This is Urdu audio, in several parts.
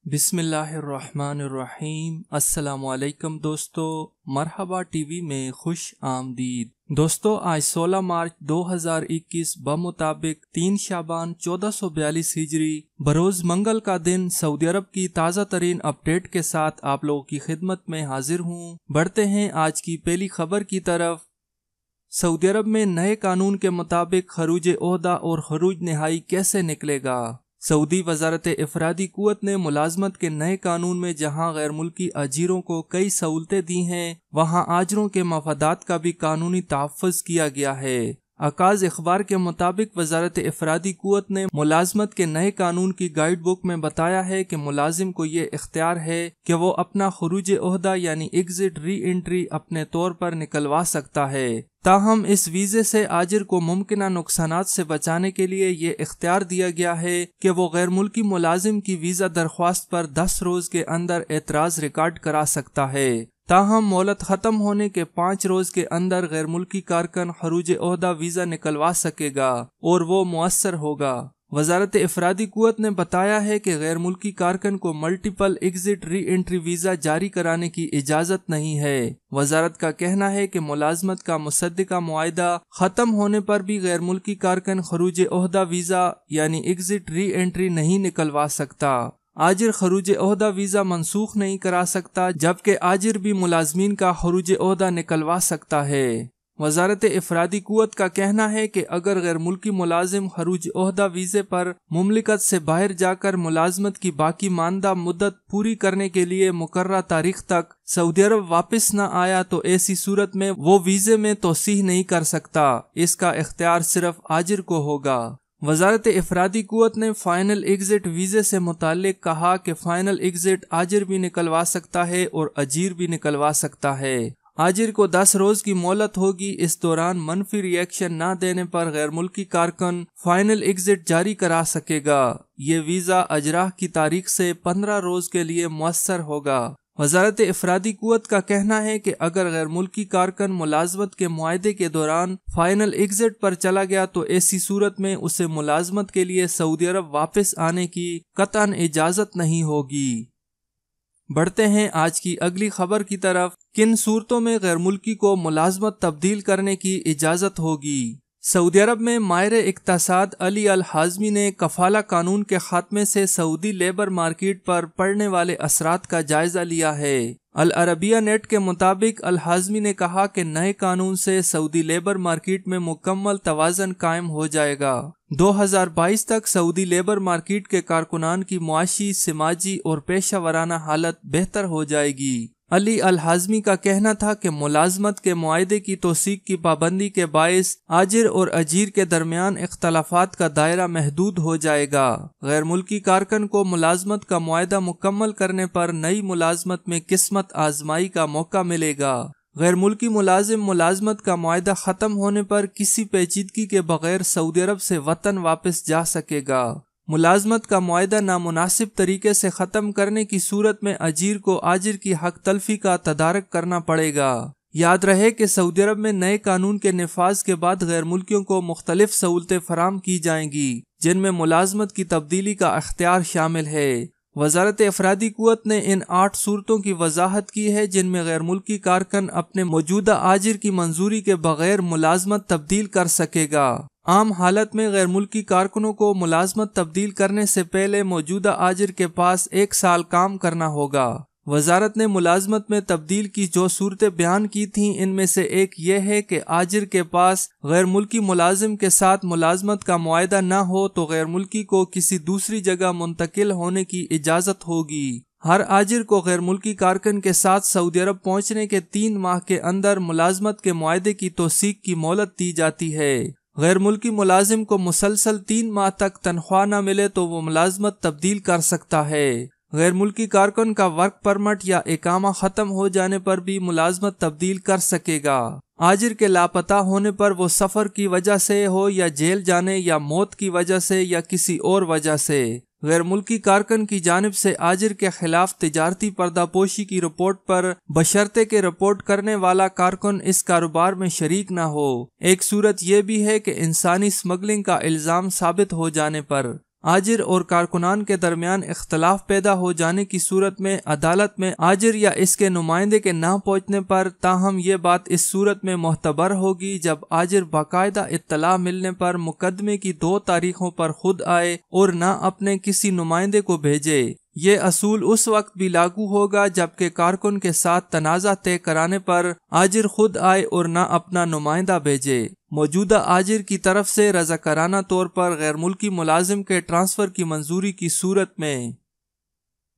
بسم اللہ الرحمن الرحیم۔ السلام علیکم دوستو، مرحبا ٹی وی میں خوش آمدید۔ دوستو آج 16 مارچ 2021 بمطابق 3 شعبان 1442 ہجری بروز منگل کا دن سعودی عرب کی تازہ ترین اپڈیٹ کے ساتھ آپ لوگوں کی خدمت میں حاضر ہوں۔ بڑھتے ہیں آج کی پہلی خبر کی طرف۔ سعودی عرب میں نئے قانون کے مطابق خروج عہدہ اور خروج نہائی کیسے نکلے گا؟ سعودی وزارت افرادی قوت نے ملازمت کے نئے قانون میں جہاں غیر ملکی اجیروں کو کئی سہولتیں دی ہیں، وہاں آجروں کے مفادات کا بھی قانونی تحفظ کیا گیا ہے۔ عکاظ اخبار کے مطابق وزارت افرادی قوت نے ملازمت کے نئے قانون کی گائیڈ بک میں بتایا ہے کہ ملازم کو یہ اختیار ہے کہ وہ اپنا خروج عہدہ یعنی ایگزٹ ری انٹری اپنے طور پر نکلوا سکتا ہے۔ تاہم اس ویزے سے آجر کو ممکنہ نقصانات سے بچانے کے لیے یہ اختیار دیا گیا ہے کہ وہ غیر ملکی ملازم کی ویزا درخواست پر 10 روز کے اندر اعتراض ریکارڈ کرا سکتا ہے۔ تاہم مہلت ختم ہونے کے 5 روز کے اندر غیر ملکی کارکن خروج عہدہ ویزا نکلوا سکے گا اور وہ مؤثر ہوگا۔ وزارت افرادی قوت نے بتایا ہے کہ غیر ملکی کارکن کو ملٹیپل ایگزٹ ری انٹری ویزا جاری کرانے کی اجازت نہیں ہے۔ وزارت کا کہنا ہے کہ ملازمت کا مصدقہ معاہدہ ختم ہونے پر بھی غیر ملکی کارکن خروج عہدہ ویزا یعنی ایگزٹ ری انٹری نہیں نکلوا سکتا۔ آجر خروج عہدہ ویزا منسوخ نہیں کرا سکتا، جبکہ آجر بھی ملازمین کا خروج عہدہ نکلوا سکتا ہے۔ وزارت افرادی قوت کا کہنا ہے کہ اگر غیر ملکی ملازم خروج عہدہ ویزے پر مملکت سے باہر جا کر ملازمت کی باقی ماندہ مدت پوری کرنے کے لیے مقررہ تاریخ تک سعودی عرب واپس نہ آیا تو ایسی صورت میں وہ ویزے میں توسیع نہیں کر سکتا۔ اس کا اختیار صرف آجر کو ہوگا۔ وزارت افرادی قوت نے فائنل ایگزٹ ویزے سے متعلق کہا کہ فائنل ایگزٹ آجر بھی نکلوا سکتا ہے اور اجیر بھی نکلوا سکتا ہے۔ آجر کو 10 روز کی مہلت ہوگی۔ اس دوران منفی ری ایکشن نہ دینے پر غیر ملکی کارکن فائنل ایگزٹ جاری کرا سکے گا۔ یہ ویزا اجراح کی تاریخ سے 15 روز کے لیے مؤثر ہوگا۔ وزارت افرادی قوت کا کہنا ہے کہ اگر غیر ملکی کارکن ملازمت کے معاہدے کے دوران فائنل ایگزٹ پر چلا گیا تو ایسی صورت میں اسے ملازمت کے لیے سعودی عرب واپس آنے کی قطعاً اجازت نہیں ہوگی۔ بڑھتے ہیں آج کی اگلی خبر کی طرف۔ کن صورتوں میں غیر ملکی کو ملازمت تبدیل کرنے کی اجازت ہوگی؟ سعودی عرب میں ماہر اقتصاد علی الحازمی نے کفالہ قانون کے خاتمے سے سعودی لیبر مارکیٹ پر پڑنے والے اثرات کا جائزہ لیا ہے۔ العربیہ نیٹ کے مطابق الحازمی نے کہا کہ نئے قانون سے سعودی لیبر مارکیٹ میں مکمل توازن قائم ہو جائے گا۔ 2022 تک سعودی لیبر مارکیٹ کے کارکنان کی معاشی، سماجی اور پیشہ ورانہ حالت بہتر ہو جائے گی۔ علی الحازمی کا کہنا تھا کہ ملازمت کے معاہدے کی توثیق کی پابندی کے باعث آجر اور اجیر کے درمیان اختلافات کا دائرہ محدود ہو جائے گا۔ غیر ملکی کارکن کو ملازمت کا معاہدہ مکمل کرنے پر نئی ملازمت میں قسمت آزمائی کا موقع ملے گا۔ غیر ملکی ملازم ملازمت کا معاہدہ ختم ہونے پر کسی پیچیدگی کے بغیر سعودی عرب سے وطن واپس جا سکے گا۔ ملازمت کا معاہدہ نامناسب طریقے سے ختم کرنے کی صورت میں اجیر کو آجر کی حق تلفی کا تدارک کرنا پڑے گا۔ یاد رہے کہ سعودی عرب میں نئے قانون کے نفاذ کے بعد غیر ملکیوں کو مختلف سہولتیں فراہم کی جائیں گی، جن میں ملازمت کی تبدیلی کا اختیار شامل ہے۔ وزارت افرادی قوت نے ان 8 صورتوں کی وضاحت کی ہے جن میں غیر ملکی کارکن اپنے موجودہ آجر کی منظوری کے بغیر ملازمت تبدیل کر سکے گا۔ عام حالت میں غیر ملکی کارکنوں کو ملازمت تبدیل کرنے سے پہلے موجودہ آجر کے پاس 1 سال کام کرنا ہوگا۔ وزارت نے ملازمت میں تبدیل کی جو صورتیں بیان کی تھیں ان میں سے ایک یہ ہے کہ آجر کے پاس غیر ملکی ملازم کے ساتھ ملازمت کا معاہدہ نہ ہو تو غیر ملکی کو کسی دوسری جگہ منتقل ہونے کی اجازت ہوگی۔ ہر آجر کو غیر ملکی کارکن کے ساتھ سعودی عرب پہنچنے کے 3 ماہ کے اندر ملازمت کے معاہدے کی توثیق کی مہلت دی جاتی ہے۔ غیر ملکی ملازم کو مسلسل 3 ماہ تک تنخواہ نہ ملے تو وہ ملازمت تبدیل کر سکتا ہے۔ غیر ملکی کارکن کا ورک پرمٹ یا اقامہ ختم ہو جانے پر بھی ملازمت تبدیل کر سکے گا۔ آجر کے لاپتہ ہونے پر وہ سفر کی وجہ سے ہو یا جیل جانے یا موت کی وجہ سے یا کسی اور وجہ سے، غیر ملکی کارکن کی جانب سے آجر کے خلاف تجارتی پردہ پوشی کی رپورٹ پر بشرطے کہ رپورٹ کرنے والا کارکن اس کاروبار میں شریک نہ ہو۔ ایک صورت یہ بھی ہے کہ انسانی سمگلنگ کا الزام ثابت ہو جانے پر آجر اور کارکنان کے درمیان اختلاف پیدا ہو جانے کی صورت میں عدالت میں آجر یا اس کے نمائندے کے نہ پہنچنے پر، تاہم یہ بات اس صورت میں معتبر ہوگی جب آجر باقاعدہ اطلاع ملنے پر مقدمے کی 2 تاریخوں پر خود آئے اور نہ اپنے کسی نمائندے کو بھیجے۔ یہ اصول اس وقت بھی لاگو ہوگا جبکہ کارکن کے ساتھ تنازع طے کرانے پر آجر خود آئے اور نہ اپنا نمائندہ بھیجے۔ موجودہ آجر کی طرف سے رضاکارانہ طور پر غیر ملکی ملازم کے ٹرانسفر کی منظوری کی صورت میں۔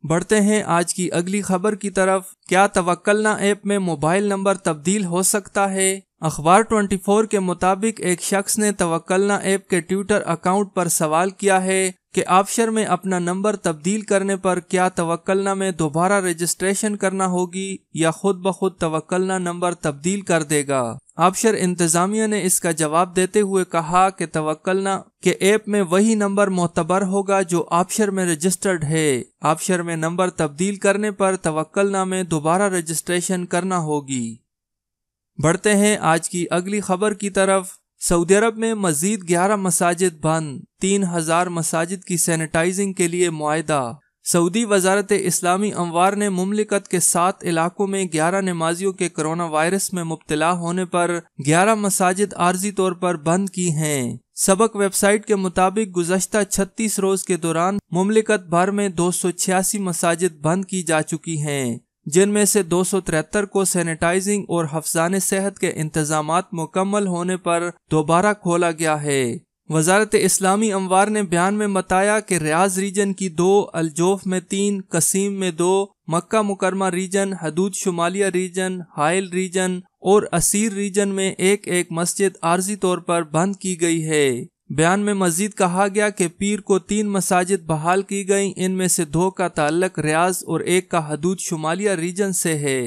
بڑھتے ہیں آج کی اگلی خبر کی طرف۔ کیا توکلنا ایپ میں موبائل نمبر تبدیل ہو سکتا ہے؟ اخبار 24 کے مطابق ایک شخص نے توکلنا ایپ کے ٹویٹر اکاؤنٹ پر سوال کیا ہے کہ آپشر میں اپنا نمبر تبدیل کرنے پر کیا توکلنا میں دوبارہ رجسٹریشن کرنا ہوگی یا خود بخود توکلنا نمبر تبدیل کر دے گا؟ آپشر انتظامیہ نے اس کا جواب دیتے ہوئے کہا کہ توکلنا کے ایپ میں وہی نمبر معتبر ہوگا جو آپشر میں رجسٹرڈ ہے۔ آپشر میں نمبر تبدیل کرنے پر توکلنا میں دوبارہ رجسٹریشن کرنا ہوگی۔ بڑھتے ہیں آج کی اگلی خبر کی طرف۔ سعودی عرب میں مزید 11 مساجد بند، 3000 مساجد کی سینیٹائزنگ کے لیے معاہدہ۔ سعودی وزارت اسلامی اموار نے مملکت کے 7 علاقوں میں 11 نمازیوں کے کرونا وائرس میں مبتلا ہونے پر 11 مساجد عارضی طور پر بند کی ہیں۔ سبق ویب سائٹ کے مطابق گزشتہ 36 روز کے دوران مملکت بھر میں 286 مساجد بند کی جا چکی ہیں، جن میں سے 273 کو سینیٹائزنگ اور حفظان صحت کے انتظامات مکمل ہونے پر دوبارہ کھولا گیا ہے۔ وزارت اسلامی اموار نے بیان میں بتایا کہ ریاض ریجن کی 2، الجوف میں 3، قصیم میں 2، مکہ مکرمہ ریجن، حدود شمالیہ ریجن، حائل ریجن اور اسیر ریجن میں ایک مسجد عارضی طور پر بند کی گئی ہے۔ بیان میں مزید کہا گیا کہ پیر کو 3 مساجد بحال کی گئیں، ان میں سے 2 کا تعلق ریاض اور 1 کا حدود شمالیہ ریجن سے ہے۔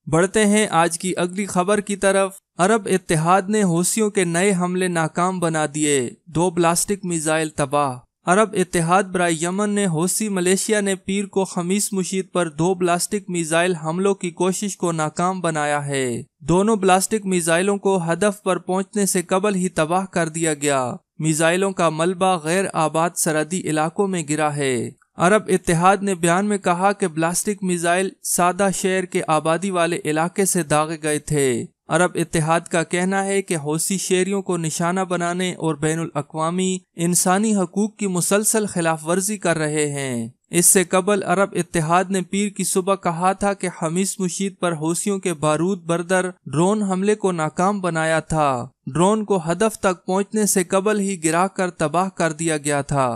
بڑھتے ہیں آج کی اگلی خبر کی طرف۔ عرب اتحاد نے حوثیوں کے نئے حملے ناکام بنا دیے، 2 بالسٹک میزائل تباہ۔ عرب اتحاد برائے یمن نے حوثی ملیشیا نے پیر کو خمیس مشیط پر 2 بالسٹک میزائل حملوں کی کوشش کو ناکام بنایا ہے۔ دونوں بالسٹک میزائلوں کو ہدف پر پہنچنے سے قبل ہی تباہ کر دیا گیا۔ میزائلوں کا ملبہ غیر آباد سرحدی علاقوں میں گرا ہے۔ عرب اتحاد نے بیان میں کہا کہ بالسٹک میزائل سادہ شہر کے آبادی والے علاقے سے داغے گئے تھے۔ عرب اتحاد کا کہنا ہے کہ حوثی شہریوں کو نشانہ بنانے اور بین الاقوامی انسانی حقوق کی مسلسل خلاف ورزی کر رہے ہیں۔ اس سے قبل عرب اتحاد نے پیر کی صبح کہا تھا کہ خمیس مشیط پر حوثیوں کے بارود بردر ڈرون حملے کو ناکام بنایا تھا۔ ڈرون کو ہدف تک پہنچنے سے قبل ہی گرا کر تباہ کر دیا گیا تھا۔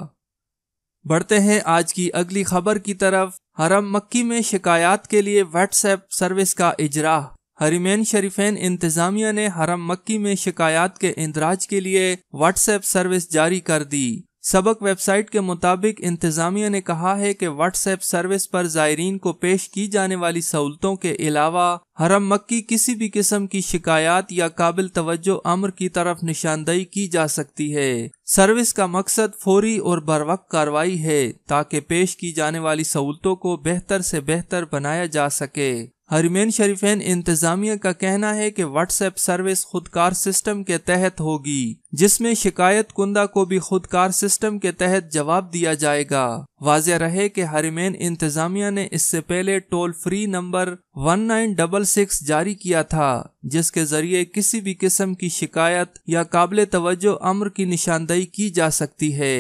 بڑھتے ہیں آج کی اگلی خبر کی طرف۔ حرم مکی میں شکایات کے لیے واٹس ایپ سروس کا اجراء۔ حرمین شریفین انتظامیہ نے حرم مکی میں شکایات کے اندراج کے لیے واٹس ایپ سروس جاری کر دی۔ سبق ویب سائٹ کے مطابق انتظامیہ نے کہا ہے کہ واٹس ایپ سروس پر زائرین کو پیش کی جانے والی سہولتوں کے علاوہ حرم مکی کسی بھی قسم کی شکایات یا قابل توجہ امر کی طرف نشاندہی کی جا سکتی ہے۔ سروس کا مقصد فوری اور بروقت کارروائی ہے تاکہ پیش کی جانے والی سہولتوں کو بہتر سے بہتر بنایا جا سکے۔ حرمین شریفین انتظامیہ کا کہنا ہے کہ واٹس ایپ سروس خودکار سسٹم کے تحت ہوگی، جس میں شکایت کنندہ کو بھی خودکار سسٹم کے تحت جواب دیا جائے گا۔ واضح رہے کہ حرمین انتظامیہ نے اس سے پہلے ٹول فری نمبر 1966 جاری کیا تھا، جس کے ذریعے کسی بھی قسم کی شکایت یا قابل توجہ امر کی نشاندہی کی جا سکتی ہے۔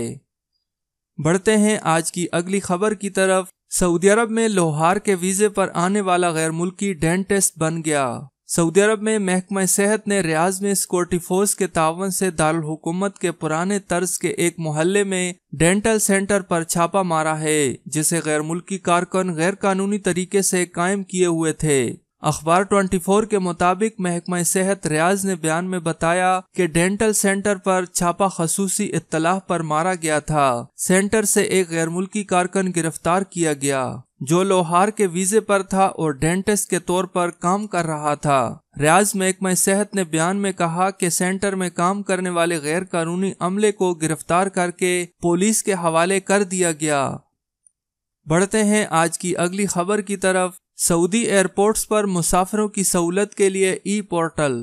بڑھتے ہیں آج کی اگلی خبر کی طرف۔ سعودی عرب میں لوہار کے ویزے پر آنے والا غیر ملکی ڈینٹسٹ بن گیا۔ سعودی عرب میں محکمہ صحت نے ریاض میں سیکورٹی فورس کے تعاون سے دارالحکومت کے پرانے طرز کے ایک محلے میں ڈینٹل سینٹر پر چھاپہ مارا ہے، جسے غیر ملکی کارکن غیر قانونی طریقے سے قائم کیے ہوئے تھے۔ اخبار 24 کے مطابق محکمہ صحت ریاض نے بیان میں بتایا کہ ڈینٹل سینٹر پر چھاپہ خصوصی اطلاع پر مارا گیا تھا۔ سینٹر سے ایک غیر ملکی کارکن گرفتار کیا گیا جو لوہار کے ویزے پر تھا اور ڈینٹسٹ کے طور پر کام کر رہا تھا۔ ریاض محکمہ صحت نے بیان میں کہا کہ سینٹر میں کام کرنے والے غیر قانونی عملے کو گرفتار کر کے پولیس کے حوالے کر دیا گیا۔ بڑھتے ہیں آج کی اگلی خبر کی طرف۔ سعودی ایئرپورٹس پر مسافروں کی سہولت کے لیے ای پورٹل۔